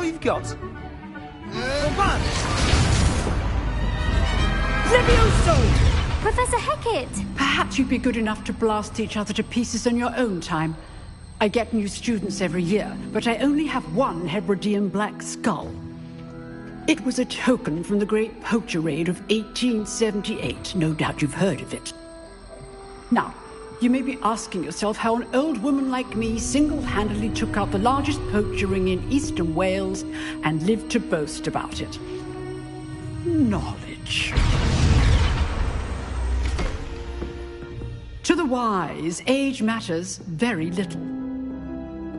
all you've got? Levioso! Professor Hackett! Perhaps you'd be good enough to blast each other to pieces in your own time. I get new students every year, but I only have one Hebridean black skull. It was a token from the Great Poacher Raid of 1878. No doubt you've heard of it. Now, you may be asking yourself how an old woman like me single-handedly took out the largest poacher ring in eastern Wales and lived to boast about it. Knowledge. To the wise, age matters very little.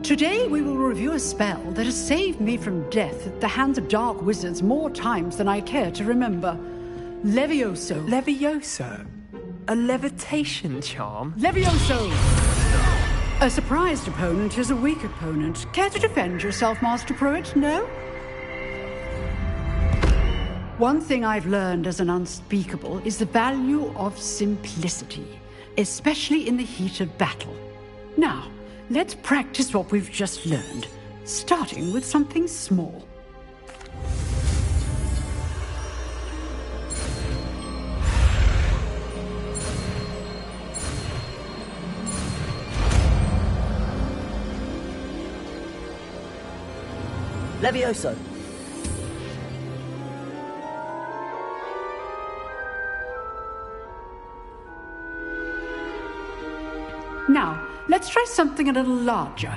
Today we will review a spell that has saved me from death at the hands of dark wizards more times than I care to remember. Levioso. Levioso? A levitation charm? Levioso! A surprised opponent is a weak opponent. Care to defend yourself, Master Pruitt? No? One thing I've learned as an unspeakable is the value of simplicity, especially in the heat of battle. Now, let's practice what we've just learned, starting with something small. Levioso. Now, let's try something a little larger.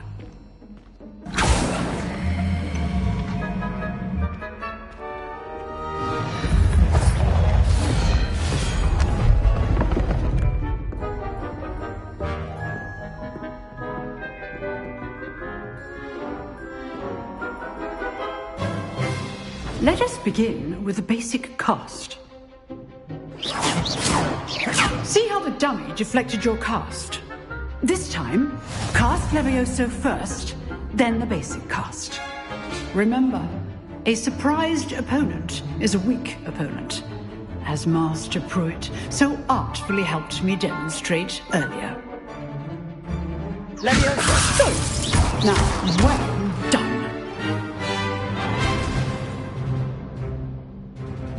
Let us begin with the basic cast. See how the dummy deflected your cast? This time, cast Levioso first, then the basic cast. Remember, a surprised opponent is a weak opponent, as Master Pruitt so artfully helped me demonstrate earlier. Levioso! So, now, well done.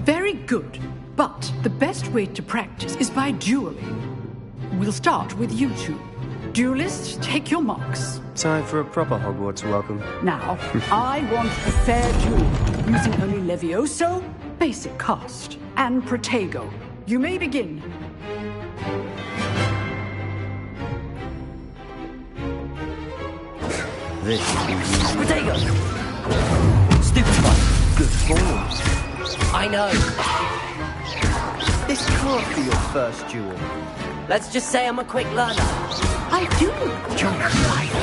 Very good, but the best way to practice is by dueling. We'll start with you two. Duelists, take your marks. Time for a proper Hogwarts welcome. Now, I want a fair duel, using only Levioso, basic cast, and Protego. You may begin. This should be easy. Protego! Stupid one. Good form. I know. This can't be your first duel. Let's just say I'm a quick learner. I do enjoy life.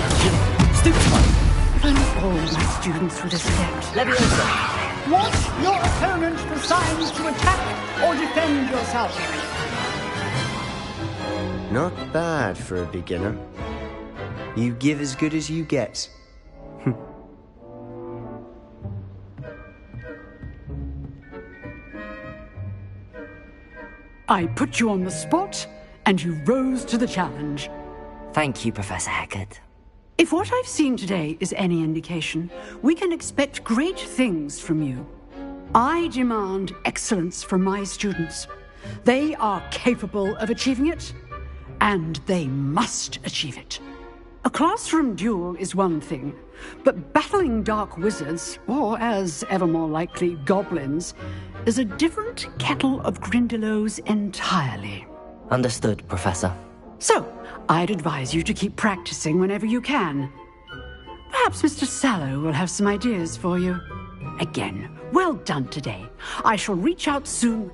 Stupid one. If only all my students would accept. Levioso. Want your opponent for signs to attack or defend yourself. Not bad for a beginner. You give as good as you get. I put you on the spot, and you rose to the challenge. Thank you, Professor Hackett. If what I've seen today is any indication, we can expect great things from you. I demand excellence from my students. They are capable of achieving it, and they must achieve it. A classroom duel is one thing, but battling dark wizards, or as ever more likely, goblins, is a different kettle of Grindylows entirely. Understood, Professor. So, I'd advise you to keep practicing whenever you can. Perhaps Mr. Sallow will have some ideas for you. Again, well done today. I shall reach out soon.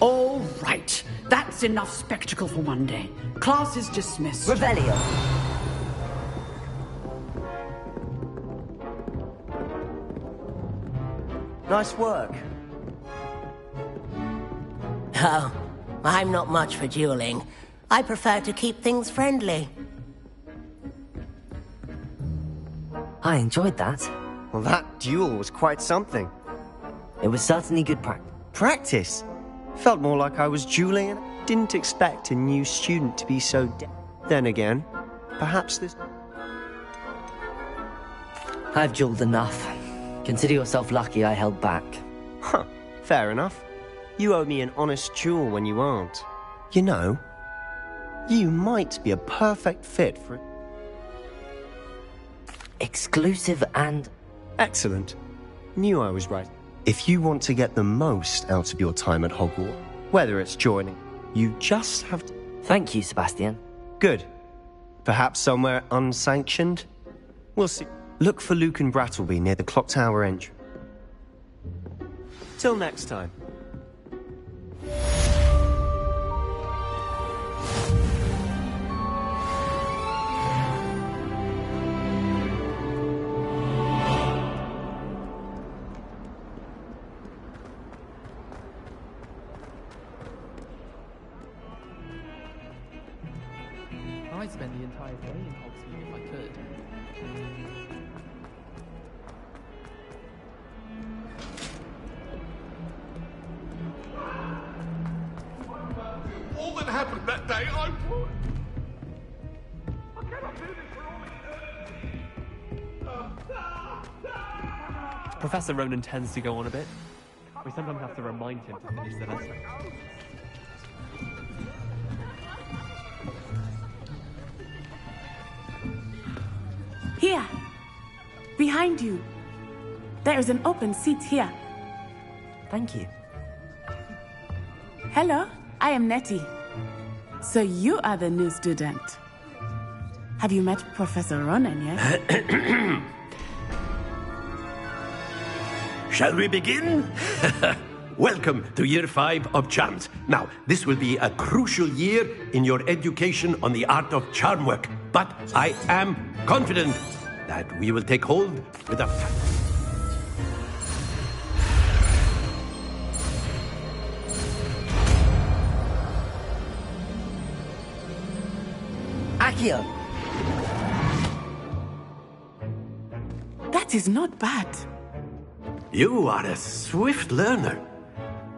All right, that's enough spectacle for one day. Class is dismissed. Revelio. Nice work. Oh, I'm not much for dueling. I prefer to keep things friendly. I enjoyed that. Well, that duel was quite something. It was certainly good practice. Practice? Felt more like I was dueling and I didn't expect a new student to be so Then again, perhaps this... I've jeweled enough. Consider yourself lucky I held back. Huh, fair enough. You owe me an honest jewel when you aren't. You know, you might be a perfect fit for it. Exclusive and... Excellent. Knew I was right. If you want to get the most out of your time at Hogwarts, whether it's joining, you just have to... Thank you, Sebastian. Good. Perhaps somewhere unsanctioned? We'll see. Look for Luke and Brattleby near the clock tower entry. Till next time. I'd spend the entire day in Hogsmeade if I could. All that happened that day, I cannot do this for all eternity. Professor Ronan tends to go on a bit. We sometimes have to remind him to finish the lesson. Here, behind you. There is an open seat here. Thank you. Hello, I am Nettie. So you are the new student. Have you met Professor Ronan yet? Shall we begin? Welcome to Year 5 of Charms. Now, this will be a crucial year in your education on the art of charm work. But I am confident that we will take hold with a... Accio! That is not bad. You are a swift learner.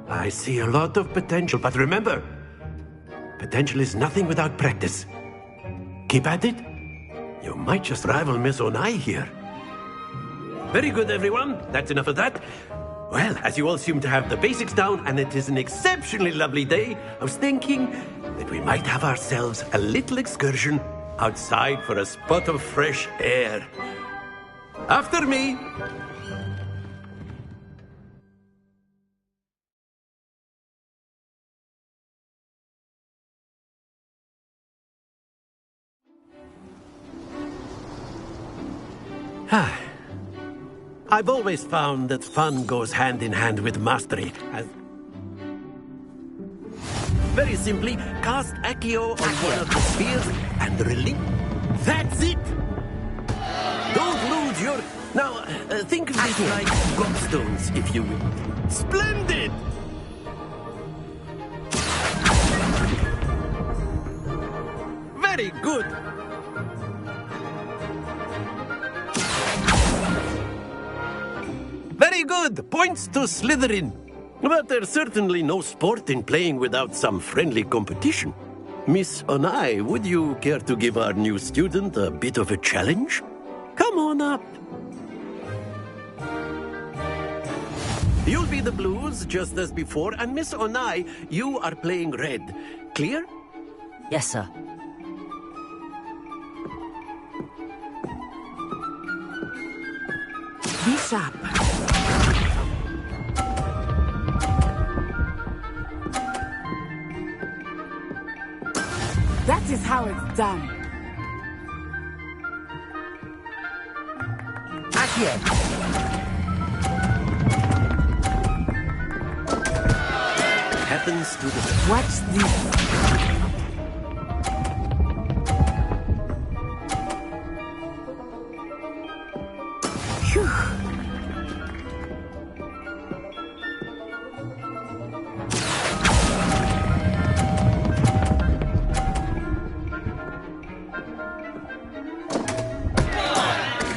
I see a lot of potential, but remember, potential is nothing without practice. Keep at it. You might just rival Miss Onai here. Very good, everyone. That's enough of that. Well, as you all seem to have the basics down, and it is an exceptionally lovely day, I was thinking that we might have ourselves a little excursion outside for a spot of fresh air. After me. I've always found that fun goes hand in hand with mastery. Very simply, cast Accio on one of the spheres and release. That's it! Don't lose your... Now, think of this like gobstones, if you will. Splendid! Very good! Very good! Points to Slytherin. But there's certainly no sport in playing without some friendly competition. Miss Onai, would you care to give our new student a bit of a challenge? Come on up. You'll be the blues, just as before, and Miss Onai, you are playing red. Clear? Yes, sir. Be sharp. That is how it's done. Accio! Happens to the... Watch this. Phew.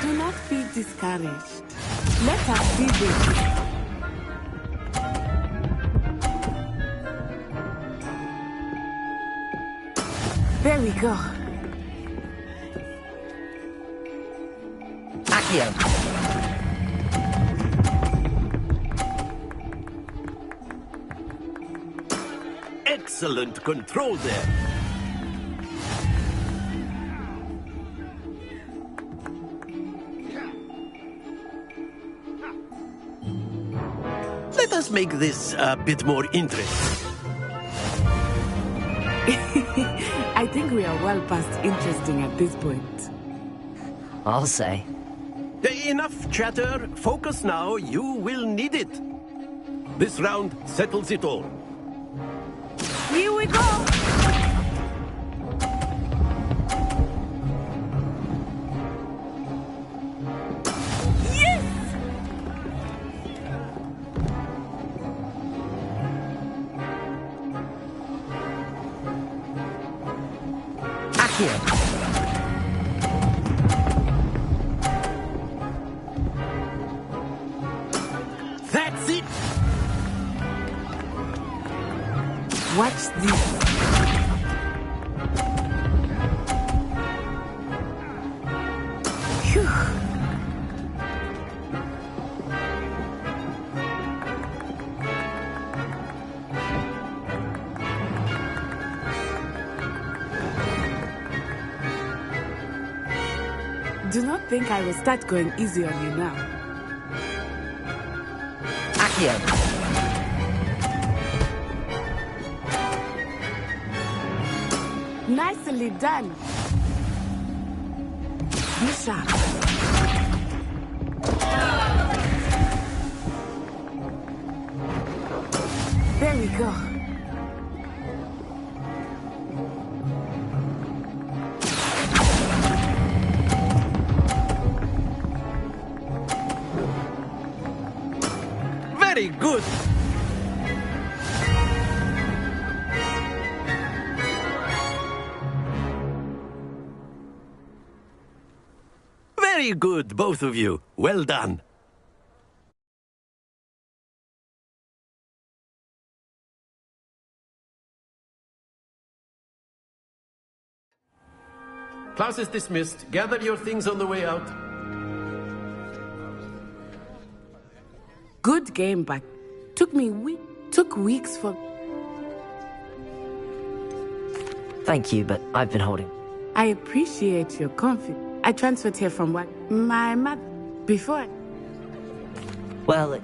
Do not be discouraged. Let us see this. There we go. Accio! Excellent control there. Let us make this a bit more interesting. I think we are well past interesting at this point. I'll say. Enough chatter. Focus now. You will need it. This round settles it all. Here we go! Here. That's it. Watch this. Phew. Do not think I will start going easy on you now. Accio. Nicely done. Be sharp. There we go. Very good. Very good, both of you. Well done. Class is dismissed. Gather your things on the way out. Good game, but took weeks for... Thank you, but I've been holding. I appreciate your confidence. I transferred here from what my mother before. Well,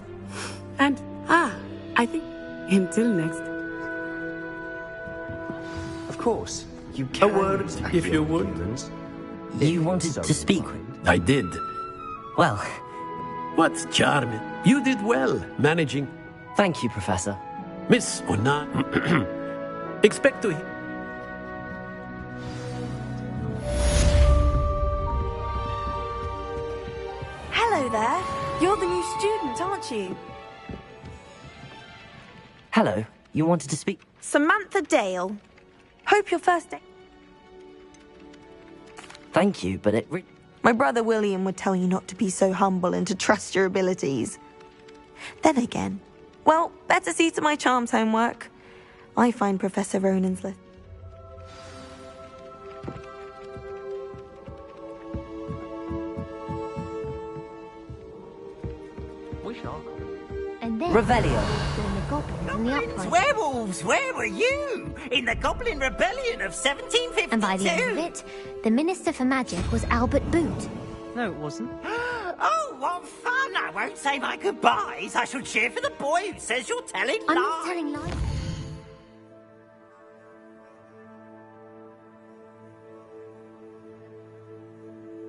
And, I think until next. Of course, you A can. word, use if you would. arguments. you wanted So to speak. I did. Well, What's charming? You did well managing. thank you, Professor. Miss Ona. Expect to. Hello there. You're the new student, aren't you? Hello, you wanted to speak? Samantha Dale. Hope your first day... Thank you, but My brother William would tell you not to be so humble and to trust your abilities. Then again, well, better see to my charms homework. I find Professor Ronan's list. And then Revelio. join the goblins in the uprising. Werewolves, where were you? In the Goblin Rebellion of 1752? And by the end of it, the Minister for Magic was Albert Boot. No, it wasn't. Oh, what fun! I won't say my goodbyes. I shall cheer for the boy who says you're telling I'm lies. not telling lies.